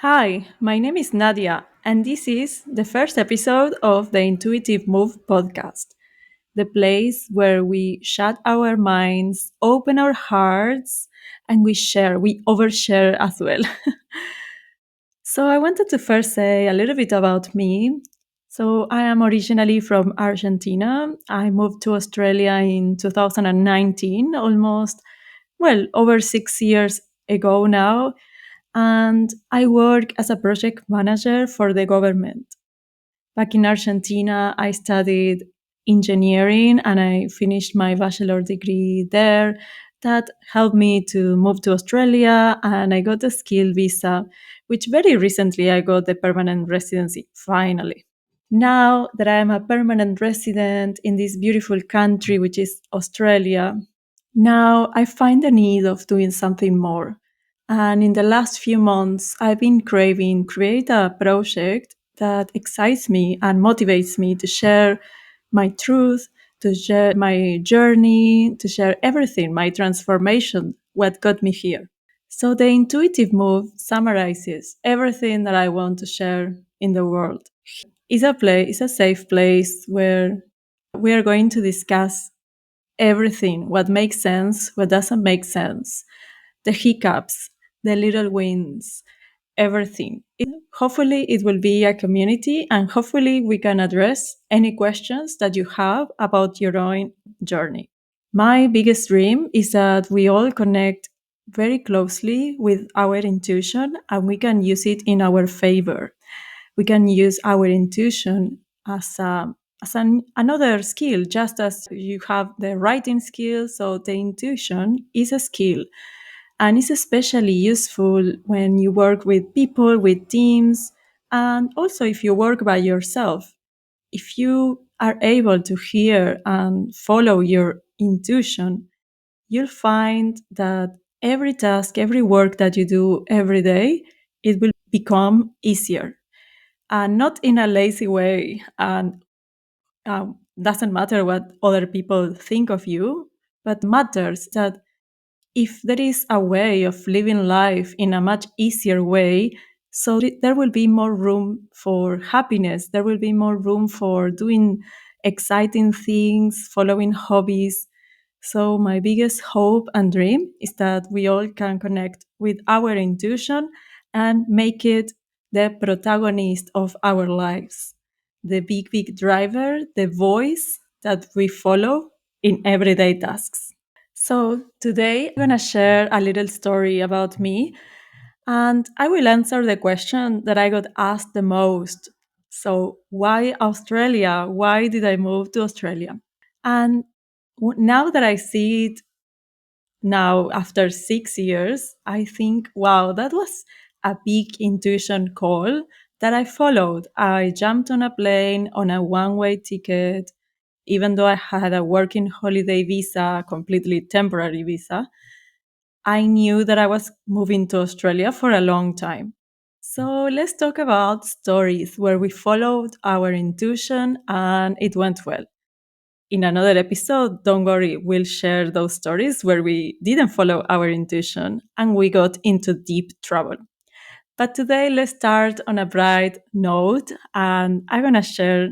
Hi, my name is Nadia, and this is the first episode of the Intuitive Move podcast, the place where we shut our minds, open our hearts, and we overshare as well. So, I wanted to first say a little bit about me. So, I am originally from Argentina. I moved to Australia in 2019, over 6 years ago now, and I work as a project manager for the government. Back in Argentina, I studied engineering and I finished my bachelor degree there. That helped me to move to Australia and I got a skill visa, which very recently I got the permanent residency, finally. Now that I am a permanent resident in this beautiful country, which is Australia, now I find the need of doing something more. And in the last few months, I've been craving create a project that excites me and motivates me to share my truth, to share my journey, to share everything, my transformation, what got me here. So the intuitive move summarizes everything that I want to share in the world. It's a safe place where we are going to discuss everything, what makes sense, what doesn't make sense, the hiccups, the little wins, everything. Hopefully, it will be a community and hopefully, we can address any questions that you have about your own journey. My biggest dream is that we all connect very closely with our intuition and we can use it in our favor. We can use our intuition as another skill, just as you have the writing skill. So the intuition is a skill and it's especially useful when you work with people, with teams, and also if you work by yourself. If you are able to hear and follow your intuition, you'll find that every task, every work that you do every day, it will become easier and not in a lazy way. And doesn't matter what other people think of you, but matters that if there is a way of living life in a much easier way, so there will be more room for happiness, there will be more room for doing exciting things, following hobbies. So, my biggest hope and dream is that we all can connect with our intuition and make it the protagonist of our lives, the big driver, the voice that we follow in everyday tasks. So, today I'm going to share a little story about me and I will answer the question that I got asked the most. So, why Australia? Why did I move to Australia? And now that I see it now after 6 years, I think, wow, that was a big intuition call that I followed. I jumped on a plane on a one-way ticket, even though I had a working holiday visa, completely temporary visa. I knew that I was moving to Australia for a long time. So let's talk about stories where we followed our intuition and it went well. In another episode, don't worry, we'll share those stories where we didn't follow our intuition and we got into deep trouble. But today, let's start on a bright note and I'm going to share.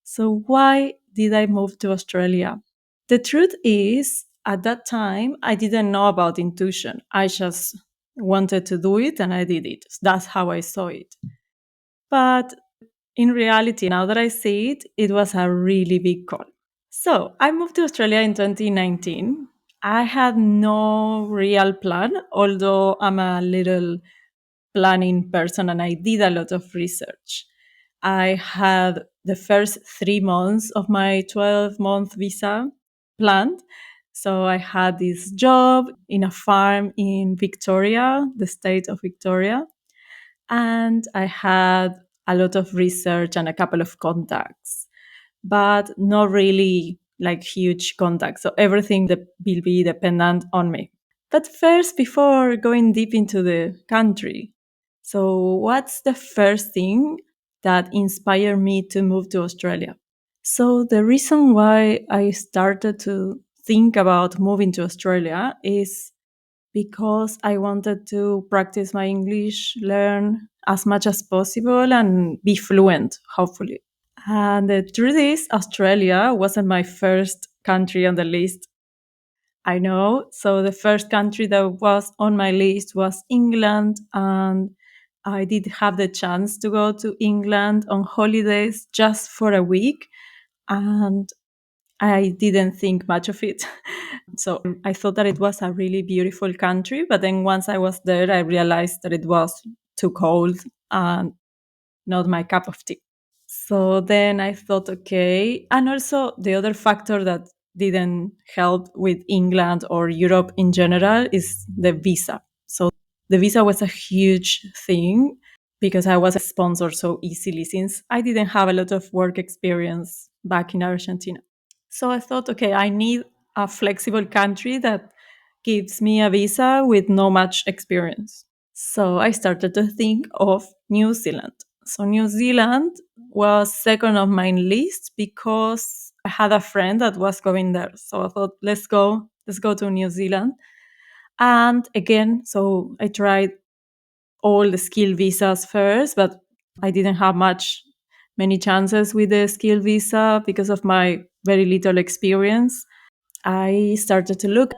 So, why did I move to Australia? The truth is, at that time, I didn't know about intuition. I just wanted to do it and I did it. That's how I saw it. But in reality, now that I see it, it was a really big call. So I moved to Australia in 2019. I had no real plan, although I'm a little planning person and I did a lot of research. I had the first 3 months of my 12-month visa planned. So I had this job in a farm in Victoria, the state of Victoria, and I had a lot of research and a couple of contacts, but not really like huge contacts. So everything that will be dependent on me. But first, before going deep into the country, so what's the first thing that inspired me to move to Australia? So the reason why I started to think about moving to Australia is because I wanted to practice my English, learn, as much as possible and be fluent, hopefully. And the truth is, Australia wasn't my first country on the list. I know. So the first country that was on my list was England, and I did have the chance to go to England on holidays just for a week, and I didn't think much of it. So I thought that it was a really beautiful country, but then once I was there, I realized that it was too cold and not my cup of tea. So then I thought, okay. And also, the other factor that didn't help with England or Europe in general is the visa. So the visa was a huge thing because I was sponsored so easily since I didn't have a lot of work experience back in Argentina. So I thought, okay, I need a flexible country that gives me a visa with no much experience. So I started to think of New Zealand. So New Zealand was second on my list because I had a friend that was going there. So I thought, let's go to New Zealand. And again, so I tried all the skill visas first, but I didn't have many chances with the skill visa because of my very little experience. I started to look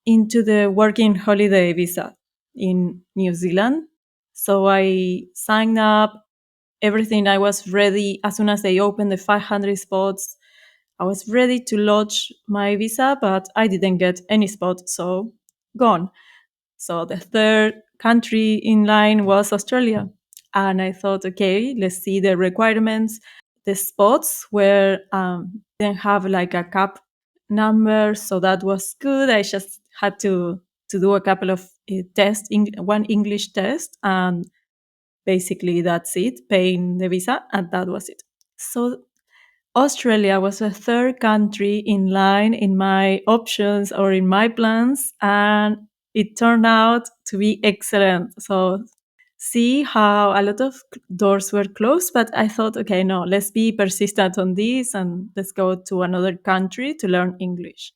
into the working holiday visa in New Zealand. So I signed up, everything. I was ready as soon as they opened the 500 spots. I was ready to lodge my visa, but I didn't get any spot, so gone. So the third country in line was Australia. And I thought, okay, let's see the requirements. The spots where didn't have like a cap number, so that was good. I just had to do a couple of tests, one English test, and basically that's it, paying the visa, and that was it. So Australia was the third country in line in my options or in my plans, and it turned out to be excellent. So, see how a lot of doors were closed, but I thought, okay, no, let's be persistent on this and let's go to another country to learn English.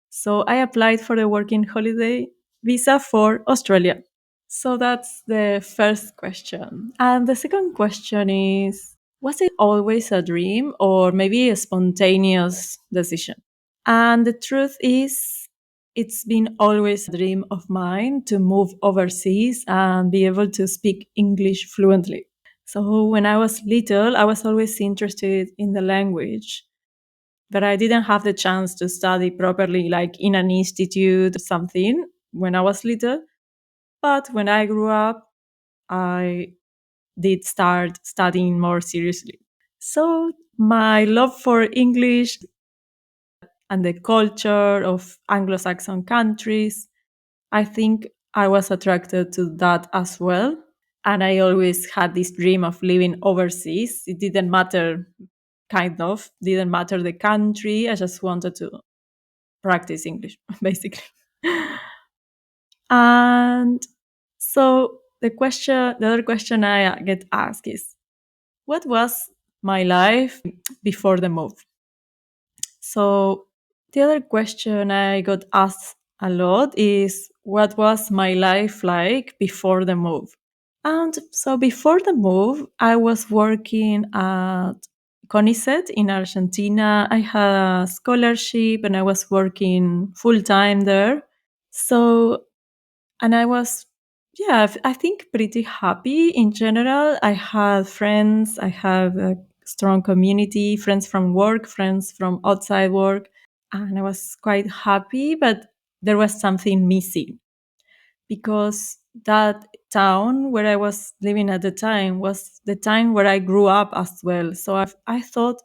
So, I applied for the working holiday visa for Australia. So that's the first question. And the second question is, was it always a dream or maybe a spontaneous decision? And the truth is, it's been always a dream of mine to move overseas and be able to speak English fluently. So when I was little, I was always interested in the language, but I didn't have the chance to study properly, like in an institute or something when I was little. But when I grew up, I did start studying more seriously. So my love for English and the culture of Anglo-Saxon countries, I think I was attracted to that as well. And I always had this dream of living overseas. It didn't matter, didn't matter the country. I just wanted to practice English, basically. And so the other question I get asked is, what was my life before the move? So the other question I got asked a lot is, what was my life like before the move? And so before the move, I was working at CONICET in Argentina. I had a scholarship and I was working full time there. So and I was, yeah, I think pretty happy in general. I had friends, I have a strong community, friends from work, friends from outside work, and I was quite happy, but there was something missing because that town where I was living at the time was the time where I grew up as well. So I thought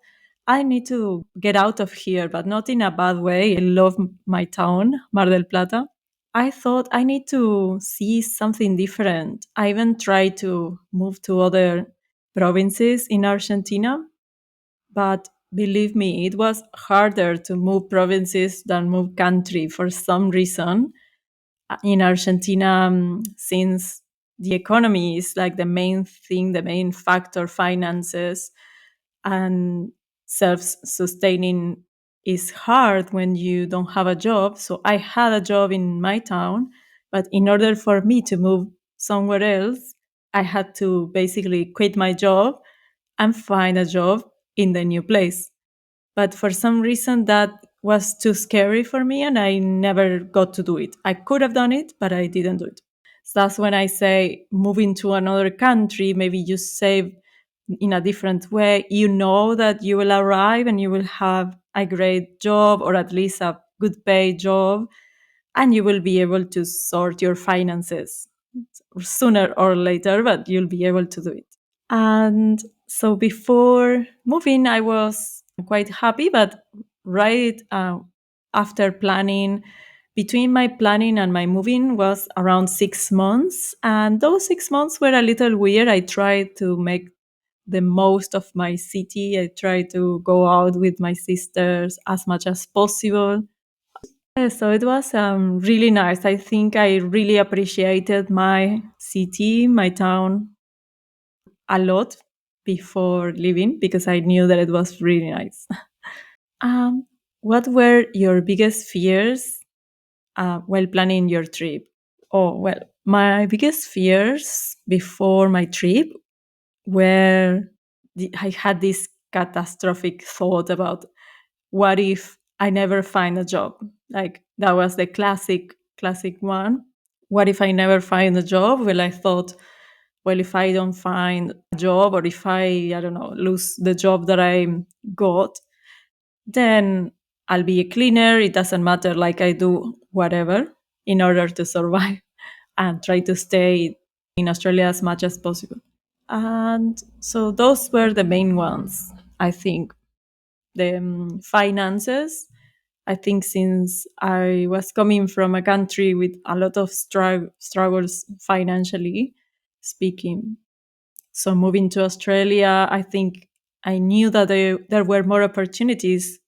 I need to get out of here, but not in a bad way. I love my town, Mar del Plata. I thought I need to see something different. I even tried to move to other provinces in Argentina, but believe me, it was harder to move provinces than move country for some reason. In Argentina, since the economy is like the main thing, the main factor, finances and self sustaining is hard when you don't have a job. So I had a job in my town, but in order for me to move somewhere else, I had to basically quit my job and find a job in the new place. But for some reason, that was too scary for me and I never got to do it. I could have done it, but I didn't do it. So that's when I say moving to another country, maybe you save in a different way. You know that you will arrive and you will have a great job or at least a good paid job, and you will be able to sort your finances sooner or later, but you'll be able to do it. And so before moving, I was quite happy, but right after planning, between my planning and my moving was around 6 months. And those 6 months were a little weird. I tried to make the most of my city. I tried to go out with my sisters as much as possible. So it was really nice. I think I really appreciated my city, my town, a lot before leaving because I knew that it was really nice. Um, what were your biggest fears while planning your trip? Oh, well, my biggest fears before my trip were I had this catastrophic thought about what if I never find a job? Like that was the classic one. What if I never find a job? Well, I thought, well, if I don't find a job or if I don't know, lose the job that I got, then I'll be a cleaner. It doesn't matter. Like I do whatever in order to survive and try to stay in Australia as much as possible. And so those were the main ones, I think. The finances. I think since I was coming from a country with a lot of struggles financially speaking, so moving to Australia, I think I knew that there were more opportunities,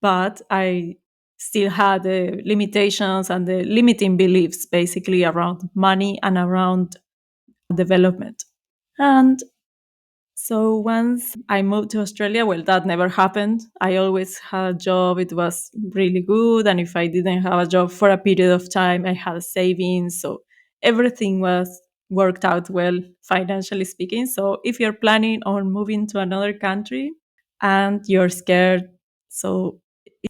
but I still had the limitations and the limiting beliefs basically around money and around development. And so once I moved to Australia, well, that never happened. I always had a job. It was really good. And if I didn't have a job for a period of time, I had savings. So everything was worked out well, financially speaking. So if you're planning on moving to another country and you're scared, so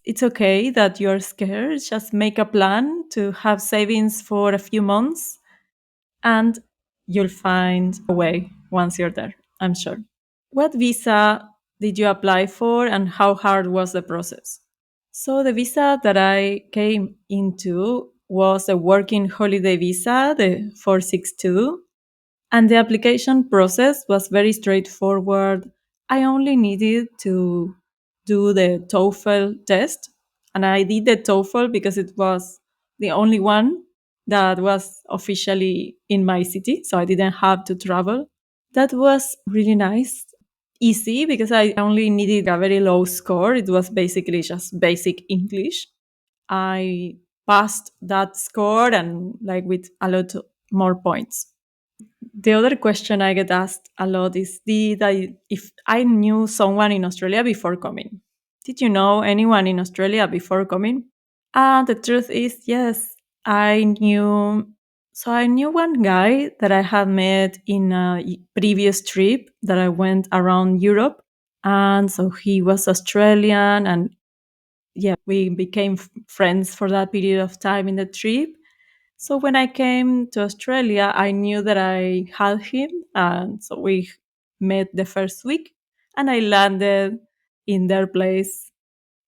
it's okay that you're scared. Just make a plan to have savings for a few months and you'll find a way once you're there, I'm sure. What visa did you apply for and how hard was the process? So, the visa that I came into was a working holiday visa, the 462, and the application process was very straightforward. I only needed to do the TOEFL test, and I did the TOEFL because it was the only one that was officially in my city, so I didn't have to travel. That was really nice, easy because I only needed a very low score. It was basically just basic English. I passed that score and like with a lot more points. The other question I get asked a lot is if I knew someone in Australia before coming. Did you know anyone in Australia before coming? And the truth is, yes, I knew. So I knew one guy that I had met in a previous trip that I went around Europe. And so he was Australian. And yeah, we became friends for that period of time in the trip. So when I came to Australia, I knew that I had him. And so we met the first week and I landed in their place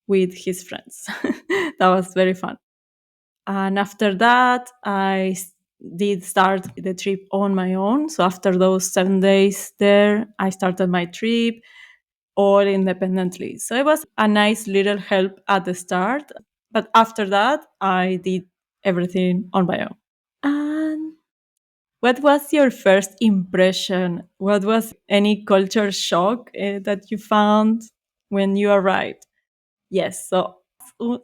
with his friends. That was very fun. And after that, did start the trip on my own. So after those 7 days there, I started my trip all independently. So it was a nice little help at the start. But after that, I did everything on my own. And what was your first impression? What was any culture shock that you found when you arrived? Yes, so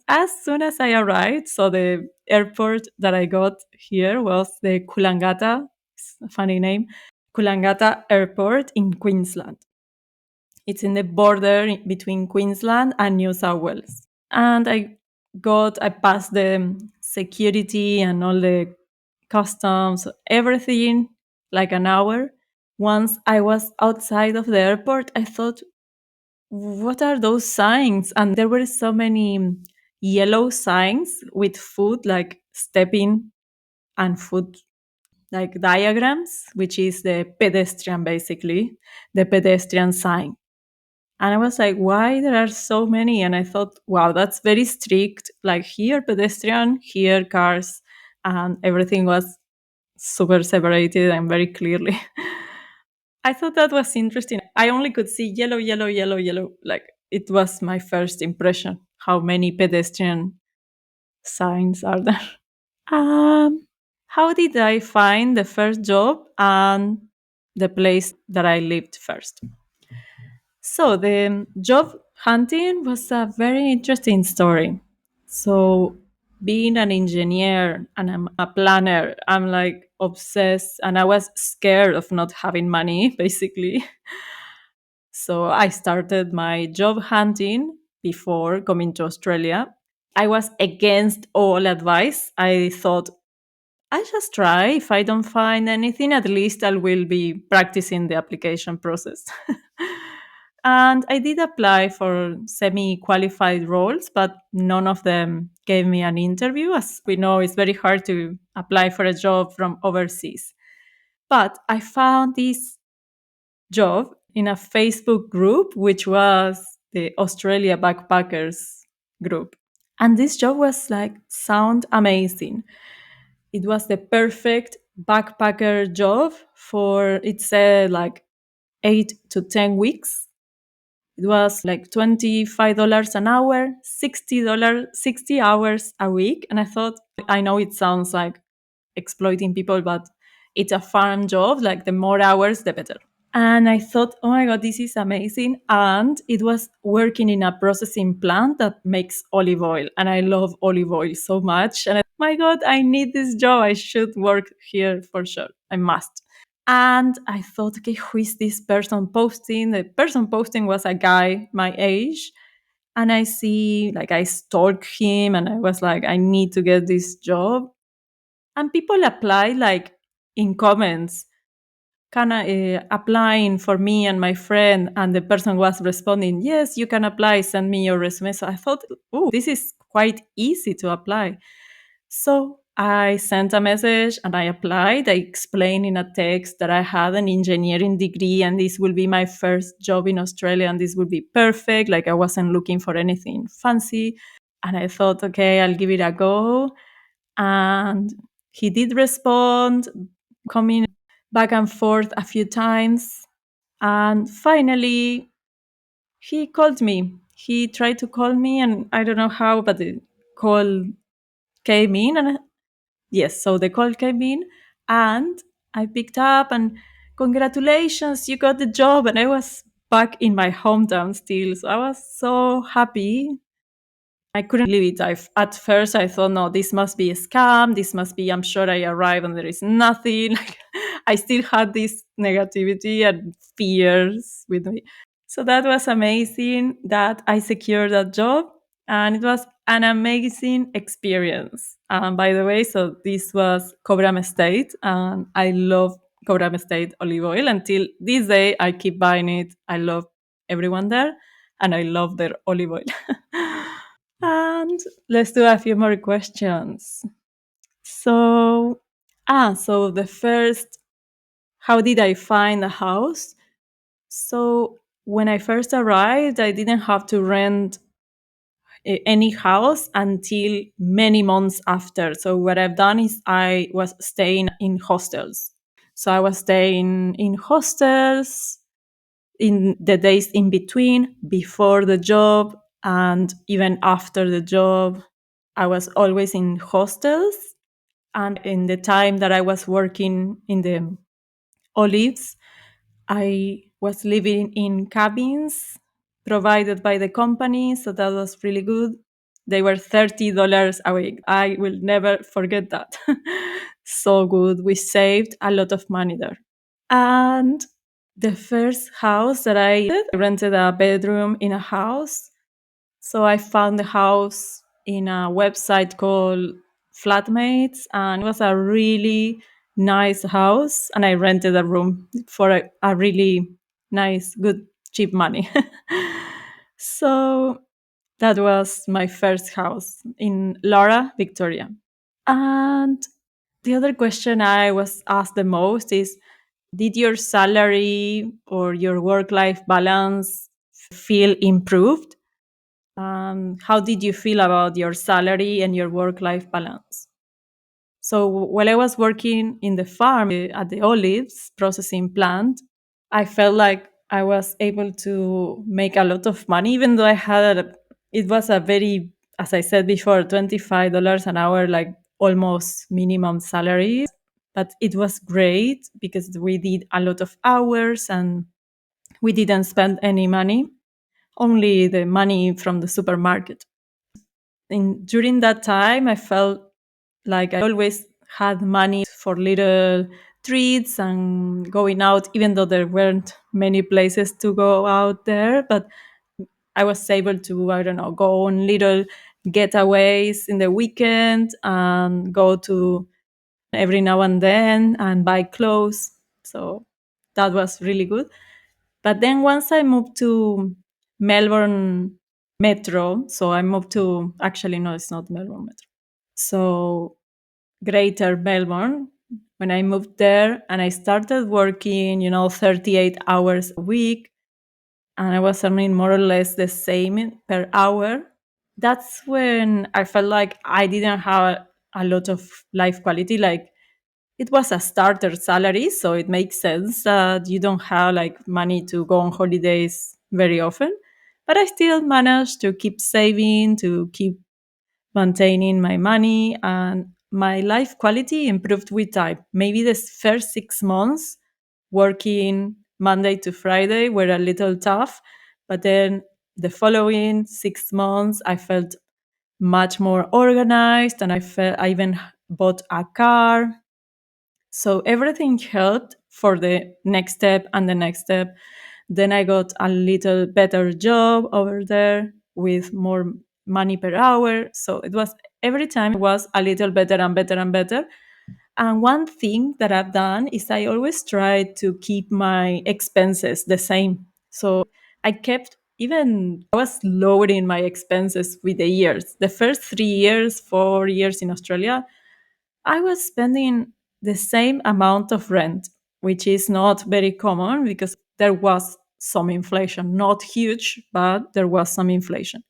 as soon as I arrived, so the airport that I got here was the Kulangata, it's a funny name, Kulangata Airport in Queensland. It's in the border between Queensland and New South Wales. And I passed the security and all the customs, everything. like an hour. Once I was outside of the airport, I thought, what are those signs? And there were so many yellow signs with food, like stepping and food, like diagrams, which is the pedestrian, basically, the pedestrian sign. And I was like, why there are so many? And I thought, wow, that's very strict. Like here, pedestrian, here, cars, and everything was super separated and very clearly. I thought that was interesting. I only could see yellow, yellow, yellow, yellow. Like it was my first impression how many pedestrian signs are there. Um, how did I find the first job and the place that I lived first? So the job hunting was a very interesting story. So being an engineer and I'm a planner, I'm like obsessed and I was scared of not having money basically. So I started my job hunting before coming to Australia. I was against all advice. I thought I just try. If I don't find anything, at least I will be practicing the application process. And I did apply for semi qualified roles, but none of them gave me an interview. As we know, it's very hard to apply for a job from overseas. But I found this job in a Facebook group, which was the Australia Backpackers group. And this job was like, sound amazing. It was the perfect backpacker job for, it said like 8 to 10 weeks. It was like $25 an hour, $60, 60 hours a week. And I thought, I know it sounds like exploiting people, but it's a fun job. Like the more hours, the better. And I thought, oh my God, this is amazing. And it was working in a processing plant that makes olive oil. And I love olive oil so much. And my God, I need this job. I should work here for sure. I must. And I thought, okay, who is this person posting? The person posting was a guy my age. And I see, like, I stalked him and I was like, I need to get this job. And people apply, like, in comments, kind of applying for me and my friend. And the person was responding, yes, you can apply, send me your resume. So I thought, oh, this is quite easy to apply. So I sent a message and I applied. I explained in a text that I had an engineering degree and this will be my first job in Australia and this would be perfect. Like I wasn't looking for anything fancy. And I thought, okay, I'll give it a go. And he did respond, coming back and forth a few times. And finally, he called me. He tried to call me, and I don't know how, but the call came in. And yes, so the call came in, and I picked up, and congratulations, you got the job. And I was back in my hometown still. So I was so happy. I couldn't believe it. At first, I thought, no, this must be a scam. This must be, I'm sure I arrived and there is nothing. Like, I still had this negativity and fears with me. So that was amazing that I secured that job. And it was an amazing experience. And by the way, so this was Cobram Estate. And I love Cobram Estate olive oil. Until this day, I keep buying it. I love everyone there. And I love their olive oil. And let's do a few more questions. So, so the first, how did I find a house? So, when I first arrived, I didn't have to rent any house until many months after. So, what I've done is I was staying in hostels. So, I was staying in hostels in the days in between, before the job, and even after the job. I was always in hostels. And in the time that I was working in the olives, I was living in cabins provided by the company. So that was really good. They were $30 a week. I will never forget that. So good. We saved a lot of money there. And the first house that I rented a bedroom in a house. So I found the house in a website called Flatmates, and it was a really nice house and I rented a room for a really nice, good, cheap money. So that was my first house in Laura, Victoria. And the other question I was asked the most is, did your salary or your work life balance feel improved? How did you feel about your salary and your work life balance? So while I was working in the farm at the olives processing plant, I felt like I was able to make a lot of money, even though it was a very, as I said before, $25 an hour, like almost minimum salary. But it was great because we did a lot of hours and we didn't spend any money, only the money from the supermarket. During that time, I felt like I always had money for little treats and going out, even though there weren't many places to go out there. But I was able to, I don't know, go on little getaways in the weekend and go to every now and then and buy clothes. So that was really good. But then once I moved to Melbourne Metro, so I moved to, actually, no, it's not Melbourne Metro. So Greater Melbourne, when I moved there and I started working, 38 hours a week, and I was earning more or less the same per hour. That's when I felt like I didn't have a lot of life quality. Like, it was a starter salary, so it makes sense that you don't have like money to go on holidays very often. But I still managed to keep saving, to keep maintaining my money, and my life quality improved with time. Maybe the first 6 months working Monday to Friday were a little tough, but then the following 6 months I felt much more organized, and I even bought a car. So everything helped for the next step and the next step. Then I got a little better job over there with more money per hour. So it was, every time it was a little better and better and better. And one thing that I've done is I always try to keep my expenses the same. So I kept, even I was lowering my expenses with the years. The first 3 years, 4 years in Australia, I was spending the same amount of rent, which is not very common because there was some inflation, not huge, but there was some inflation.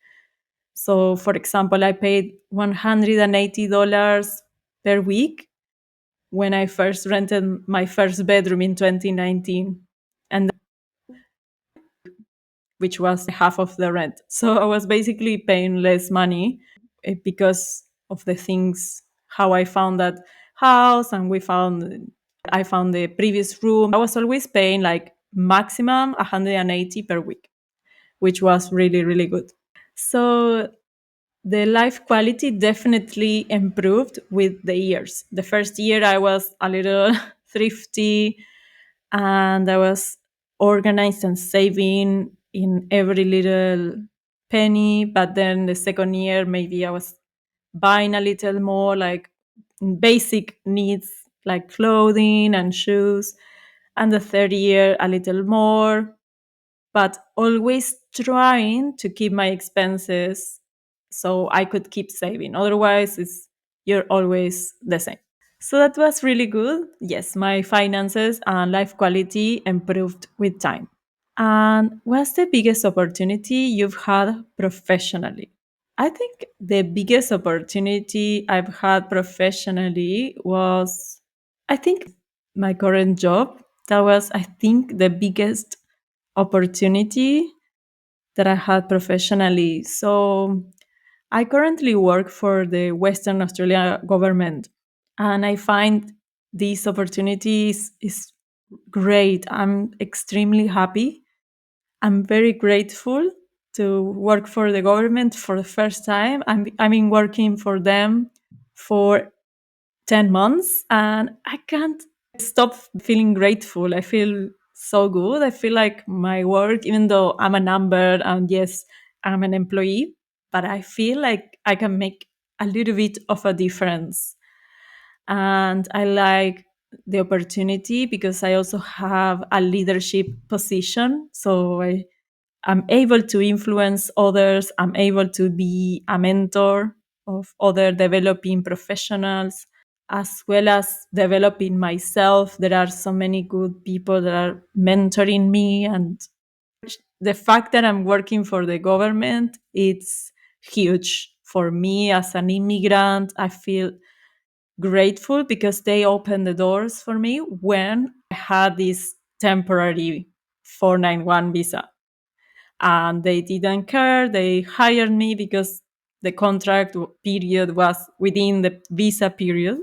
So, for example, I paid $180 per week when I first rented my first bedroom in 2019, and which was half of the rent. So I was basically paying less money because of the things, how I found that house, and I found the previous room. I was always paying like maximum 180 per week, which was really, really good. So the life quality definitely improved with the years. The first year I was a little thrifty and I was organized and saving in every little penny. But then the second year, maybe I was buying a little more, like basic needs like clothing and shoes. And the third year, a little more, but always trying to keep my expenses so I could keep saving. Otherwise, you're always the same. So that was really good. Yes, my finances and life quality improved with time. And what's the biggest opportunity you've had professionally? I think the biggest opportunity I've had professionally was, I think, my current job. That was, I think, the biggest opportunity that I had professionally. So I currently work for the Western Australia government, and I find these opportunities is great. I'm extremely happy. I'm very grateful to work for the government for the first time. I've been working for them for 10 months and I can't stop feeling grateful. I feel so good. I feel like my work, even though I'm a number and yes, I'm an employee, but I feel like I can make a little bit of a difference. And I like the opportunity because I also have a leadership position. So I'm able to influence others. I'm able to be a mentor of other developing professionals, as well as developing myself. There are so many good people that are mentoring me, and the fact that I'm working for the government, it's huge for me as an immigrant. I feel grateful because they opened the doors for me when I had this temporary 491 visa. And they didn't care. They hired me because the contract period was within the visa period.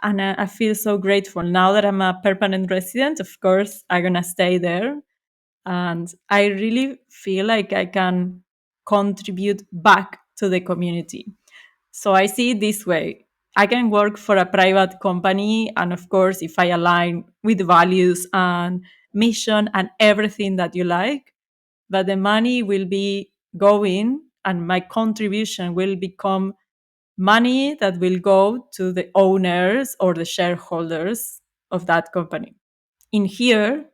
And I feel so grateful. Now that I'm a permanent resident, of course, I'm going to stay there. And I really feel like I can contribute back to the community. So I see it this way. I can work for a private company. And of course, if I align with values and mission and everything that you like, but the money will be going and my contribution will become money that will go to the owners or the shareholders of that company. In here,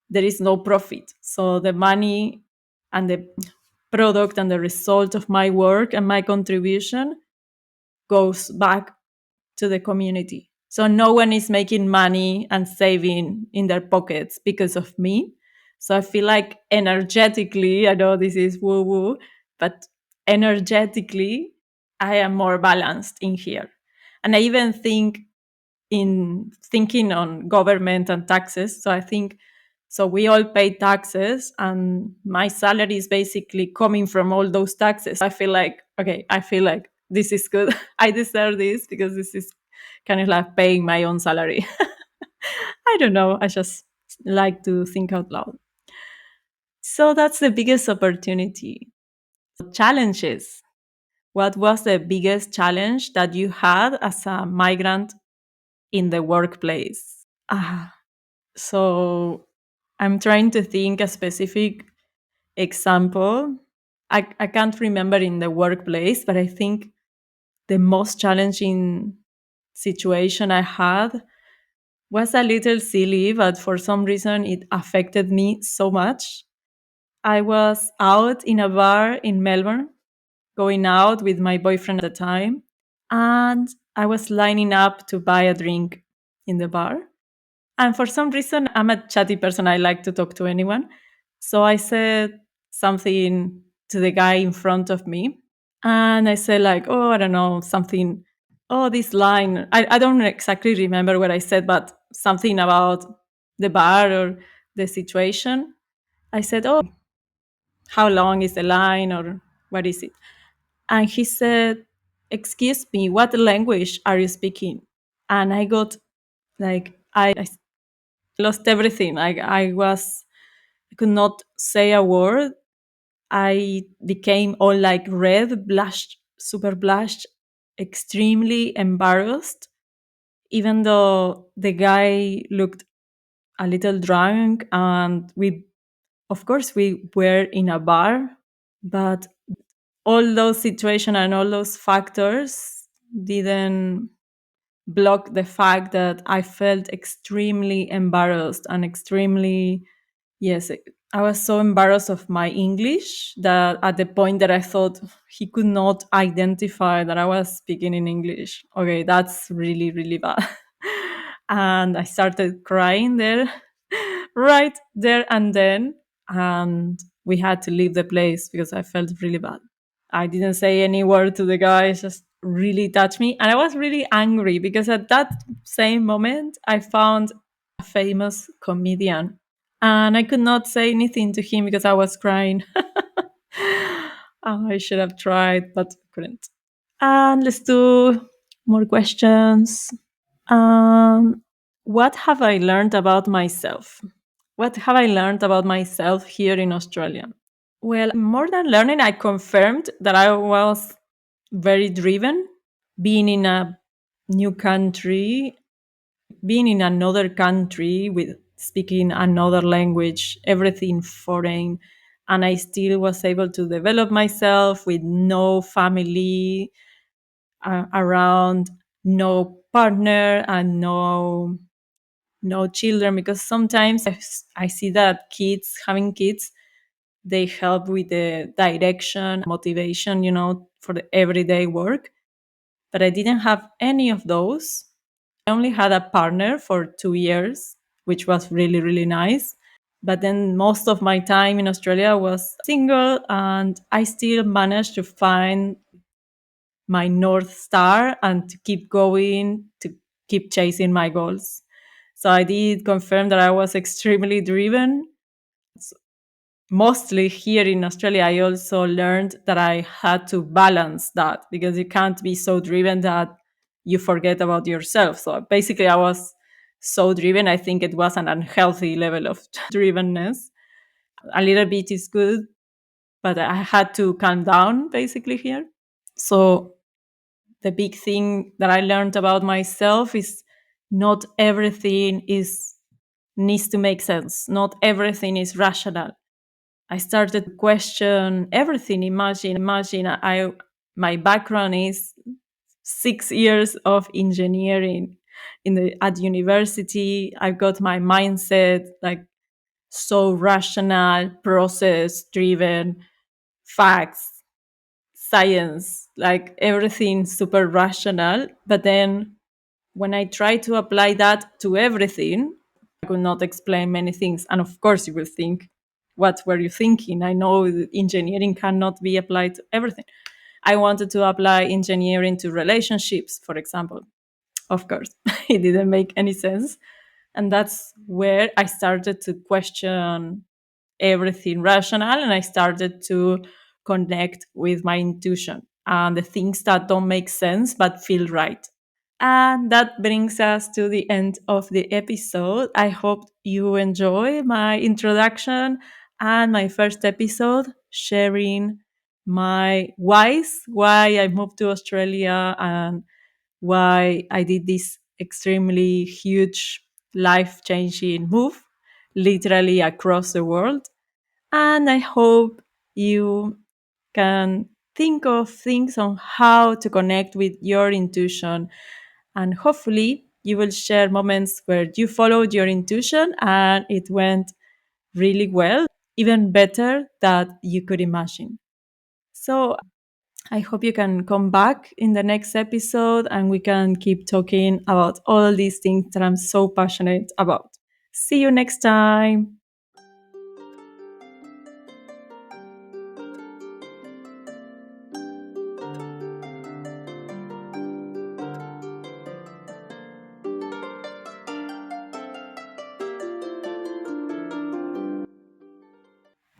there is no profit. So the money and the product and the result of my work and my contribution goes back to the community. So no one is making money and saving in their pockets because of me. So I feel like energetically, I know this is woo woo, but energetically, I am more balanced in here. And I even think in thinking on government and taxes. So I think so we all pay taxes and my salary is basically coming from all those taxes. I feel like, okay, I feel like this is good. I deserve this because this is kind of like paying my own salary. I don't know. I just like to think out loud. So that's the biggest opportunity. Challenges. What was the biggest challenge that you had as a migrant in the workplace? So I'm trying to think a specific example. I can't remember in the workplace, but I think the most challenging situation I had was a little silly, but for some reason it affected me so much. I was out in a bar in Melbourne, going out with my boyfriend at the time, and I was lining up to buy a drink in the bar. And for some reason, I'm a chatty person. I like to talk to anyone. So I said something to the guy in front of me. And I said, like, oh, I don't know, something, oh, this line. I don't exactly remember what I said, but something about the bar or the situation. I said, oh, how long is the line or what is it? And he said, excuse me, what language are you speaking? And I got like, I lost everything. I could not say a word. I became all like red, blushed, super blushed, extremely embarrassed, even though the guy looked a little drunk. And of course, we were in a bar, but all those situations and all those factors didn't block the fact that I felt extremely embarrassed and extremely, yes, I was so embarrassed of my English that at the point that I thought he could not identify that I was speaking in English. Okay, that's really, really bad. And I started crying there, right there and then. And we had to leave the place because I felt really bad. I didn't say any word to the guy, it just really touched me. And I was really angry because at that same moment, I found a famous comedian and I could not say anything to him because I was crying. I should have tried, but couldn't. And let's do more questions. Um, what have I learned about myself? What have I learned about myself here in Australia? Well, more than learning, I confirmed that I was very driven, being in a new country, being in another country with speaking another language, everything foreign. And I still was able to develop myself with no family around, no partner and no children, because sometimes I see that kids having kids, they help with the direction, motivation, for the everyday work. But I didn't have any of those. I only had a partner for 2 years, which was really, really nice. But then most of my time in Australia was single, and I still managed to find my North Star and to keep going, to keep chasing my goals. So I did confirm that I was extremely driven. Mostly here in Australia, I also learned that I had to balance that, because you can't be so driven that you forget about yourself. So basically, I was so driven. I think it was an unhealthy level of drivenness. A little bit is good, but I had to calm down basically here. So the big thing that I learned about myself is not everything is needs to make sense. Not everything is rational. I started to question everything. Imagine I my background is 6 years of engineering at university. I got my mindset like so rational, process driven, facts, science, like everything super rational. But then when I try to apply that to everything, I could not explain many things. And of course, you will think, what were you thinking? I know that engineering cannot be applied to everything. I wanted to apply engineering to relationships, for example. Of course, it didn't make any sense. And that's where I started to question everything rational, and I started to connect with my intuition and the things that don't make sense but feel right. And that brings us to the end of the episode. I hope you enjoy my introduction and my first episode sharing my whys, why I moved to Australia and why I did this extremely huge life changing move, literally across the world. And I hope you can think of things on how to connect with your intuition. And hopefully, you will share moments where you followed your intuition and it went really well, even better than you could imagine. So, I hope you can come back in the next episode and we can keep talking about all these things that I'm so passionate about. See you next time.